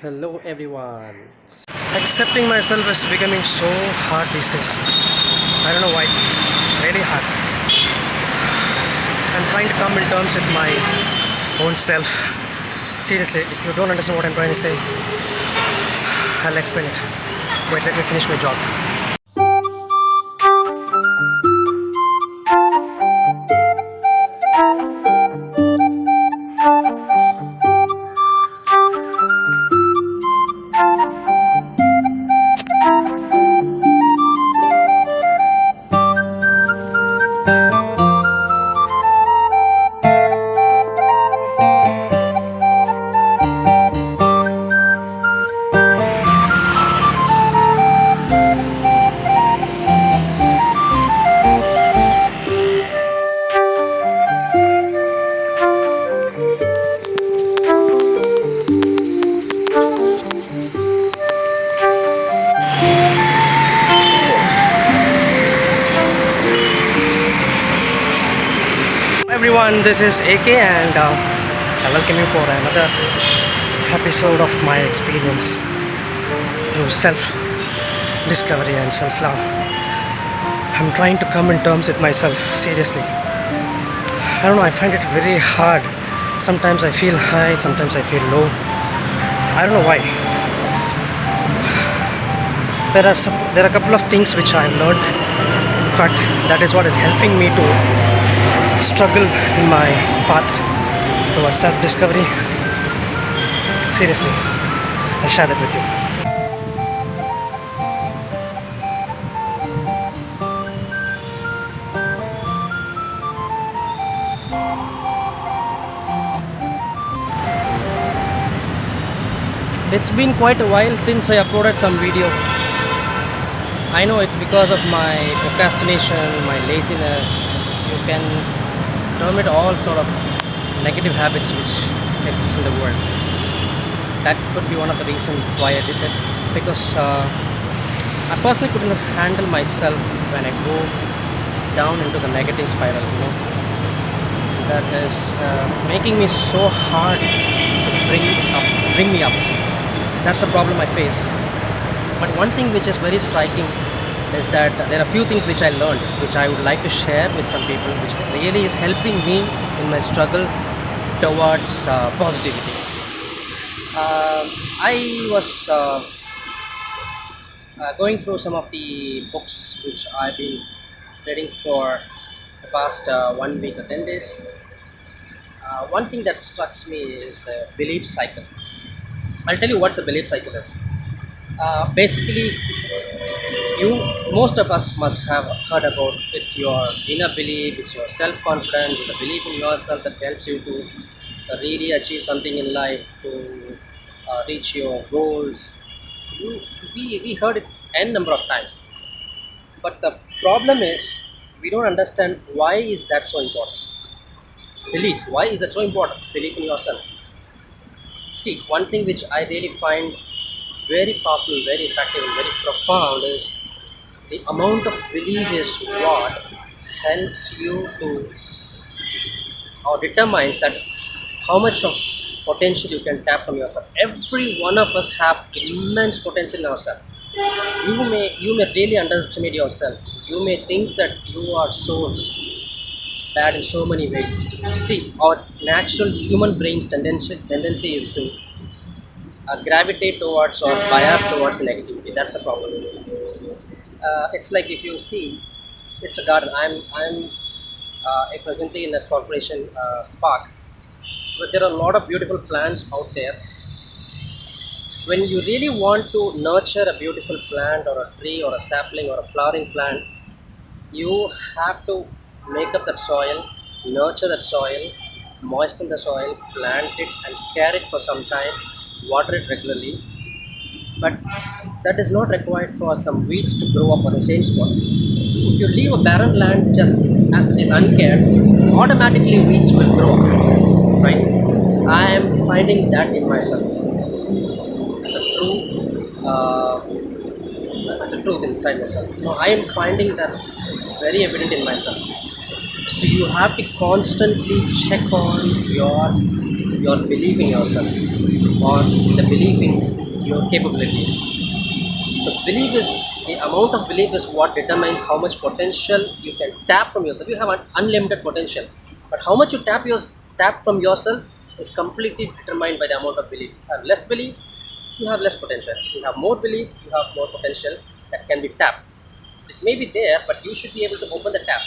Hello everyone. Accepting myself is becoming so hard these days. I don't know why. Really hard. I'm trying to come in terms with my own self. Seriously, if you don't understand what I'm trying to say, I'll explain it. Wait, let me finish my job. Everyone, this is AK and I welcome you for another episode of my experience through self-discovery and self-love. I'm trying to come in terms with myself, seriously. I don't know, I find it very hard. Sometimes I feel high, sometimes I feel low. I don't know why. There are a couple of things which I've learned. In fact, that is what is helping me to struggle in my path towards self-discovery. Seriously, I'll share that with you. It's been quite a while since I uploaded some video. I know it's because of my procrastination, my laziness. You can term it all sort of negative habits which exist in the world. That could be one of the reasons why I did it, because I personally couldn't handle myself when I go down into the negative spiral, that is making me so hard to bring me up. That's the problem I face. But one thing which is very striking is that there are a few things which I learned, which I would like to share with some people, which really is helping me in my struggle towards positivity. I was going through some of the books which I've been reading for the past 1 week or 10 days. One thing that strikes me is the belief cycle. I'll tell you what's a belief cycle is. Basically, most of us must have heard about it's your inner belief, it's your self-confidence, it's a belief in yourself that helps you to really achieve something in life, to reach your goals. We heard it n number of times, but the problem is we don't understand why is that so important. Belief, why is that so important? Belief in yourself. See, one thing which I really find very powerful, very effective, and very profound is the amount of belief is what helps you to, or determines that how much of potential you can tap from yourself. Every one of us have immense potential in ourselves. You may really underestimate yourself. You may think that you are so bad in so many ways. See, our natural human brain's tendency is to gravitate towards or bias towards negativity. That's the problem. It's like if you see, it's a garden. I'm presently in a corporation park, but there are a lot of beautiful plants out there. When you really want to nurture a beautiful plant or a tree or a sapling or a flowering plant, you have to make up that soil, nurture that soil, moisten the soil, plant it, and care it for some time, water it regularly. But that is not required for some weeds to grow up on the same spot. If you leave a barren land just as it is uncared, automatically weeds will grow up, right? I am finding that in myself. It's a true, as a truth inside myself. No, I am finding that it's very evident in myself. So you have to constantly check on your belief in yourself. or the belief in your capabilities. So belief is the amount of belief is what determines how much potential you can tap from yourself. You have an unlimited potential, but how much you tap from yourself is completely determined by the amount of belief. If you have less belief, you have less potential. If you have more belief, you have more potential that can be tapped. It may be there, but you should be able to open the tap.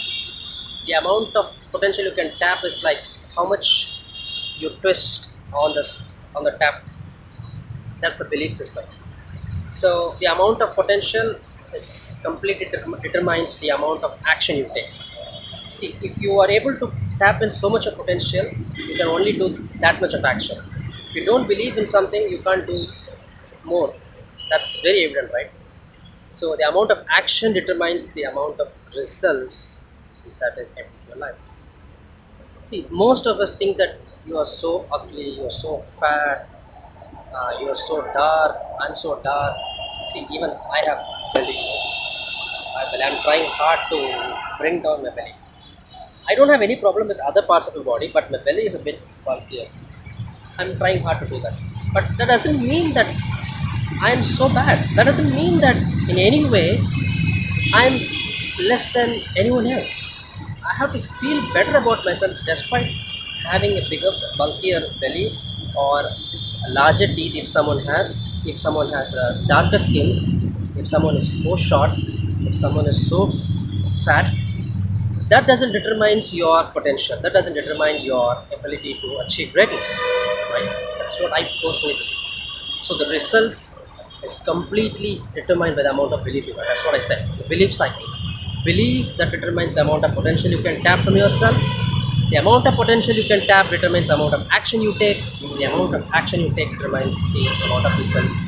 The amount of potential you can tap is like how much you twist on the tap. That's the belief system. So the amount of potential is completely determines the amount of action you take. See, if you are able to tap in so much of potential, you can only do that much of action. If you don't believe in something, you can't do more. That's very evident, right? So the amount of action determines the amount of results that is in your life. See, most of us think that you are so ugly, you are so fat, you are so dark, I'm so dark. See, even I have belly. I'm trying hard to bring down my belly. I don't have any problem with other parts of my body, but my belly is a bit bulkier. I'm trying hard to do that. But that doesn't mean that I'm so bad. That doesn't mean that in any way I'm less than anyone else. I have to feel better about myself despite having a bigger, bulkier belly or a larger teeth if someone has a darker skin, if someone is so short, if someone is so fat. That doesn't determine your potential. That doesn't determine your ability to achieve greatness. Right? That's what I personally believe. So the results is completely determined by the amount of belief you have. That's what I said. The belief cycle. Belief that determines the amount of potential you can tap from yourself. The amount of potential you can tap determines the amount of action you take. The amount of action you take determines the amount of results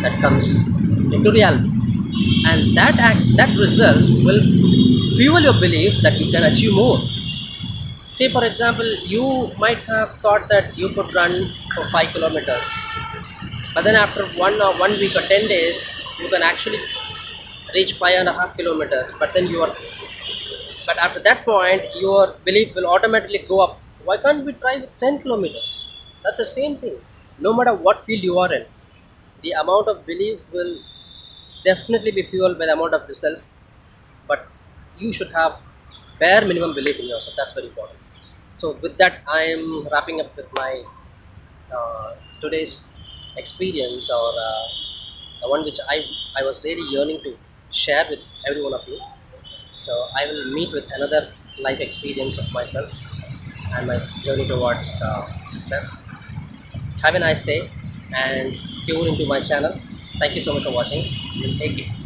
that comes into reality. And that results will fuel your belief that you can achieve more. Say for example, you might have thought that you could run for 5 kilometers, but then after 1 week or 10 days you can actually reach 5.5 kilometers, but after that point your belief will automatically go up. Why can't we try with 10 kilometers? That's the same thing. No matter what field you are in, the amount of belief will definitely be fueled by the amount of results, but you should have bare minimum belief in yourself. That's very important. So with that, I am wrapping up with my today's experience, or the one which I was really yearning to share with every one of you. So I will meet with another life experience of myself and my journey towards success. Have a nice day and tune into my channel. Thank you so much for watching. This is AK.